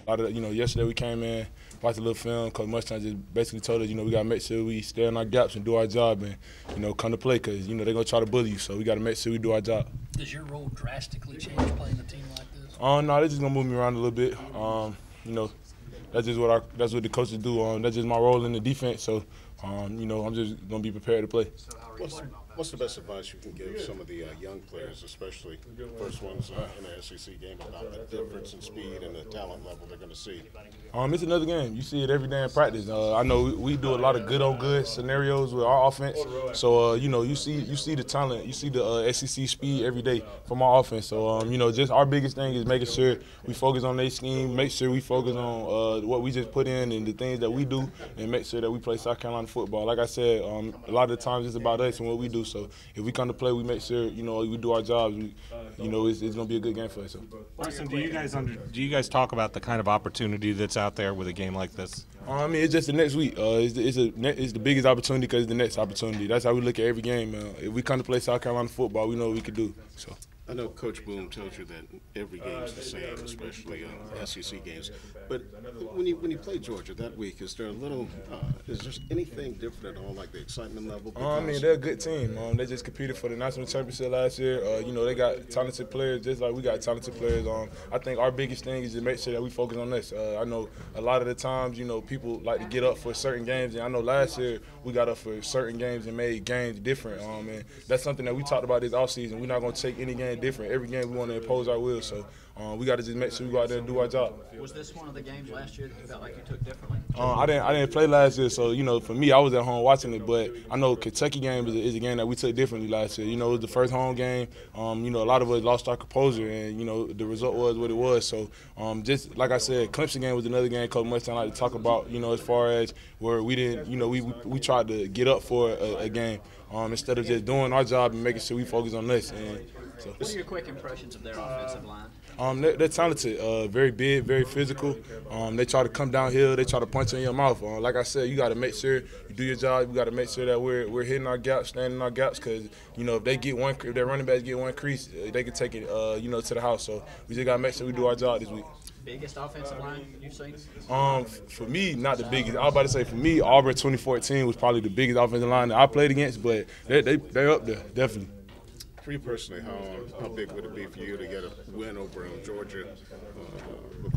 Yesterday we came in, watched a little film. Coach Mustang just basically told us, we got to make sure we stay in our gaps and do our job and, come to play because, they're going to try to bully you. So we got to make sure we do our job. Does your role drastically change playing a team like this? No, they're just going to move me around a little bit. That's just what the coaches do. That's just my role in the defense. So, I'm just going to be prepared to play. What's the best advice you can give some of the young players, especially first ones in the SEC game, about the difference in speed and the talent level they're going to see? It's another game. You see it every day in practice. I know we do a lot of good-on-good scenarios with our offense. So, you see the talent. You see the SEC speed every day from our offense. So, just our biggest thing is making sure we focus on their scheme, make sure we focus on what we just put in and the things that we do, and make sure that we play South Carolina football. Like I said, a lot of the times it's about us and what we do. So if we come to play, we make sure we do our jobs. It's going to be a good game for us. So. Bryson, do you guys talk about the kind of opportunity that's out there with a game like this? It's just the next week. It's the biggest opportunity because it's the next opportunity. That's how we look at every game. If we come to play South Carolina football, we know what we can do. So. I know Coach Boone tells you that every game is the same, especially SEC games. But when you play Georgia that week, is there anything different at all, like the excitement level? They're a good team. They just competed for the national championship last year. They got talented players, just like we got talented players. I think our biggest thing is to make sure that we focus on this. I know a lot of the times, people like to get up for certain games, and I know last year we got up for certain games and made games different. And that's something that we talked about this offseason. We're not going to take any game different. Every game we want to impose our will, so we got to just make sure we go out there and do our job. Was this one of the games last year that you felt like you took differently? I didn't play last year, so for me, I was at home watching it. But I know Kentucky game is a game that we took differently last year. It was the first home game. A lot of us lost our composure, and the result was what it was. So just like I said, Clemson game was another game Coach Mustang like to talk about. As far as where we didn't, we tried to get up for a game instead of just doing our job and making sure we focus on this. So. What are your quick impressions of their offensive line? They're talented, very big, very physical. They try to come downhill. They try to punch in your mouth. Like I said, you got to make sure you do your job. You got to make sure that we're hitting our gaps, standing in our gaps. Because if their running backs get one crease, they can take it, to the house. So we just got to make sure we do our job this week. Biggest offensive line you've seen? For me, not the biggest. I was about to say, for me, Auburn 2014 was probably the biggest offensive line that I played against. But they're up there, definitely. For you personally, how big would it be for you to get a win over Georgia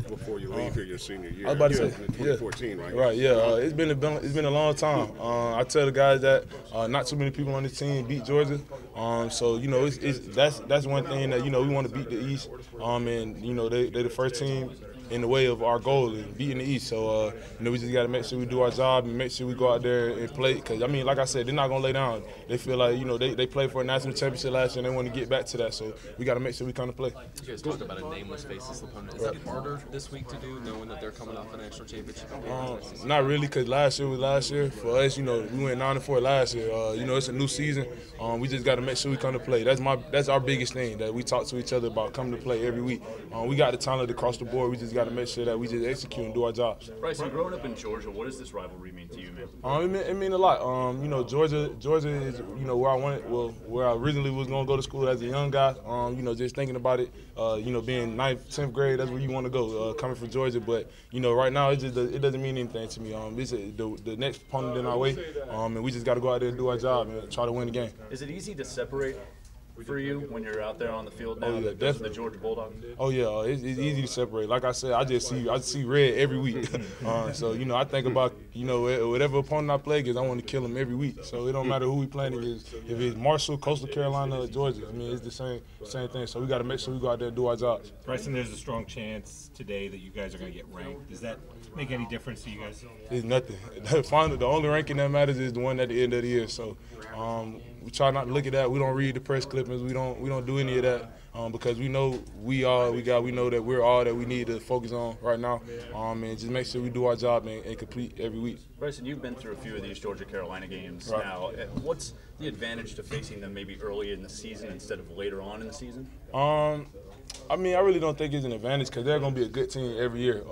before you leave here your senior year? I was about to say, 2014, right? Right, yeah. It's been a long time. I tell the guys that not too many people on this team beat Georgia. So that's one thing that we want to beat the East. And they're the first team in the way of our goal and beating the East. So, we just got to make sure we do our job and make sure we go out there and play. Because, like I said, they're not going to lay down. They feel like, they played for a national championship last year and they want to get back to that. So, we got to make sure we come to play. You guys talked about a nameless faceless opponent. Is that harder this week to do, knowing that they're coming off a national championship? Not really, because last year was last year. For us, we went 9-4 last year. It's a new season. We just got to make sure we come to play. That's our biggest thing, that we talk to each other about coming to play every week. We got the talent across the board. We just got to make sure that we just execute and do our jobs. Bryson, growing up in Georgia, what does this rivalry mean to you, man? It mean a lot. Georgia is where I originally was gonna go to school as a young guy. Just thinking about it. Being 9th, 10th grade, that's where you want to go. Coming from Georgia, but right now it doesn't mean anything to me. It's the next opponent in our way, and we just got to go out there and do our job and try to win the game. Is it easy to separate for you when you're out there on the field now? The Georgia Bulldogs? Oh yeah, it's easy to separate. Like I said, I see red every week. So I think about whatever opponent I play against, I want to kill them every week. So it don't matter who we playing against. If it's Marshall, Coastal Carolina, or Georgia, it's the same thing. So we got to make sure we go out there and do our jobs. Bryson, there's a strong chance today that you guys are going to get ranked. Does that make any difference to you guys? It's nothing. The only ranking that matters is the one at the end of the year. So we try not to look at that. We don't read the press clippings. We don't do any of that because we know we know that we're all that we need to focus on right now, and just make sure we do our job and complete every week. Bryson, you've been through a few of these Georgia-Carolina games now. What's the advantage to facing them maybe early in the season instead of later on in the season? I really don't think it's an advantage because they're going to be a good team every year.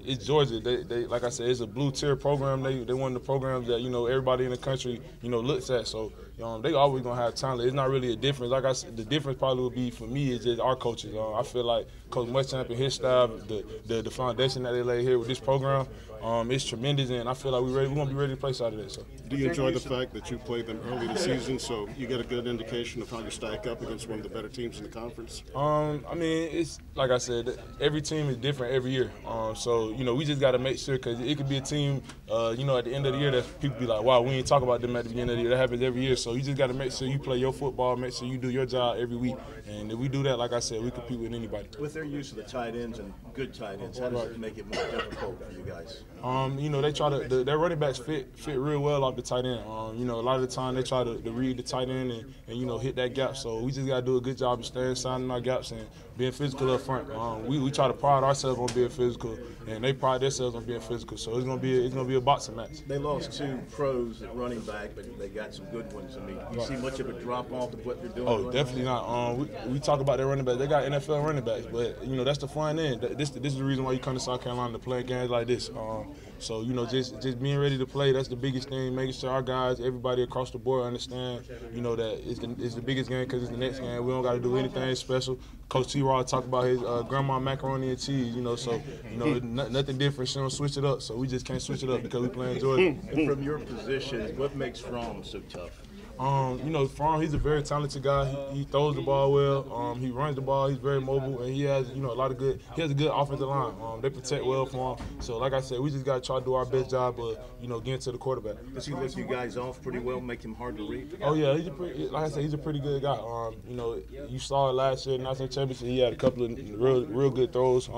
It's Georgia. They like I said, it's a blue tier program. They one of the programs that everybody in the country looks at. So they always gonna have talent. It's not really a difference. Like I said, the difference probably would be for me is just our coaches. I feel like Coach Muschamp and his staff, the foundation that they lay here with this program, it's tremendous, and I feel like we're gonna be ready to play Saturday. So. Do you enjoy the fact that you played them early this season, so you get a good indication of how you stack up against one of the better teams in the conference? I mean, it's like I said, every team is different every year. So we just got to make sure, because it could be a team, at the end of the year that people be like, wow, we ain't talk about them at the beginning of the year. That happens every year. So you just got to make sure you play your football, make sure you do your job every week. And if we do that, like I said, we compete with anybody. With their use of the tight ends and good tight ends, how does it make it more difficult for you guys? They try to their running backs fit real well off the tight end. A lot of the time they try to read the tight end and hit that gap. So we just got to do a good job of staying inside in our gaps and being physical up front. We try to pride ourselves on being physical, and they pride themselves on being physical. So it's gonna be a boxing match. They lost 2 pros at running back, but they got some good ones. I mean, you see much of a drop off of what they're doing? Oh, definitely not. We talk about their running backs. They got NFL running backs, but that's the fun end. This is the reason why you come to South Carolina to play games like this. So just being ready to play. That's the biggest thing. Making sure our guys, everybody across the board, understand that it's the biggest game because it's the next game. We don't got to do anything special. Coach T-Rod talked about his grandma macaroni and cheese. So nothing different. She don't switch it up. So we just can't switch it up because we playing Georgia. And from your position, what makes Fromm so tough? Fromm, he's a very talented guy. He throws the ball well. He runs the ball. He's very mobile, and he has, a lot of good. He has a good offensive line. They protect well for him. So, like I said, we just got to try to do our best job of, getting to the quarterback. Does he lift you guys off pretty well, make him hard to read? Oh yeah, like I said, he's a pretty good guy. You saw it last year in the National Championship. He had a couple of real good throws.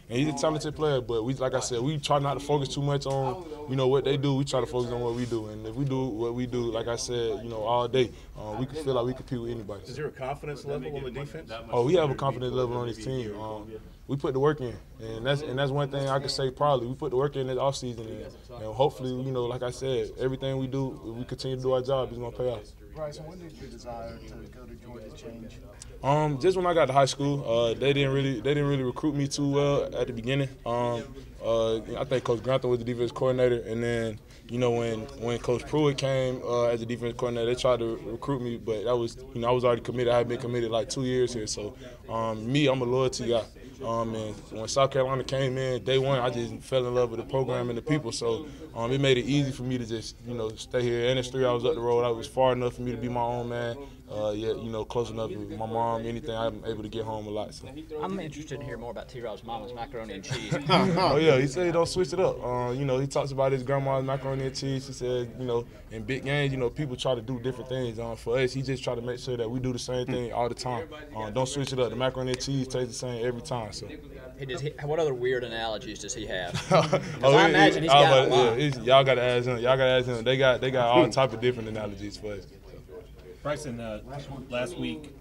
And he's a talented player, but like I said, we try not to focus too much on, what they do. We try to focus on what we do. And if we do what we do, like I said, all day, we can feel like we compete with anybody. Is there a confidence level on the defense? Oh, we have a confidence level on this team. We put the work in, and that's one thing I can say proudly. We put the work in this offseason, and hopefully, like I said, everything we do, if we continue to do our job, it's gonna pay off. Bryson, when did your desire to go to Georgia change? Just when I got to high school, they didn't really recruit me too well at the beginning. I think Coach Grantham was the defense coordinator, and then when Coach Pruitt came as the defense coordinator, they tried to recruit me, but that was I was already committed. I had been committed like 2 years here, so I'm a loyalty guy. And when South Carolina came in, day one, I just fell in love with the program and the people. So it made it easy for me to just, stay here. And it's 3 hours up the road. I was far enough for me to be my own man. Close enough with my mom, anything, I'm able to get home a lot. So. I'm interested to hear more about T-Rod's mama's macaroni and cheese. Oh, yeah, he said he don't switch it up. He talks about his grandma's macaroni and cheese. He said, in big games, people try to do different things. For us, he just try to make sure that we do the same thing all the time. Don't switch it up. The macaroni and cheese tastes the same every time. So. What other weird analogies does he have? I imagine he's got a lot. Y'all got to ask him. Y'all got to ask him. They got all type of different analogies for us. Bryson, last week,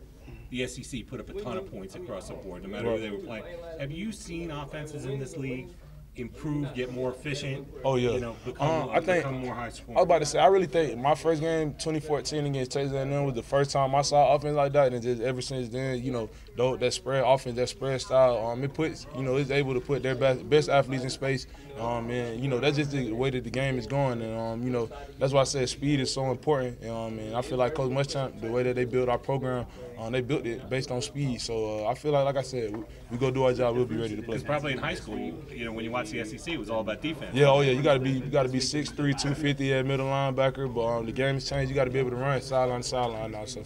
the SEC put up a ton of points across the board, no matter who they were playing. Have you seen offenses in this league improve, get more efficient? Oh, yeah. Become more high scoring? I was about to say, I really think my first game, 2014 against Texas A&M, was the first time I saw offense like that, and just ever since then, that spread offense, that spread style, it puts, it's able to put their best athletes in space, and that's just the way that the game is going, and that's why I said speed is so important, and I feel like Coach Muschamp, the way that they build our program, they built it based on speed. So I feel like I said, we go do our job, we'll be ready to play. Because probably in high school, when you watch the SEC, it was all about defense. Yeah, you got to be 6'3", 250 at middle linebacker. But the game has changed. You got to be able to run sideline to sideline now. So.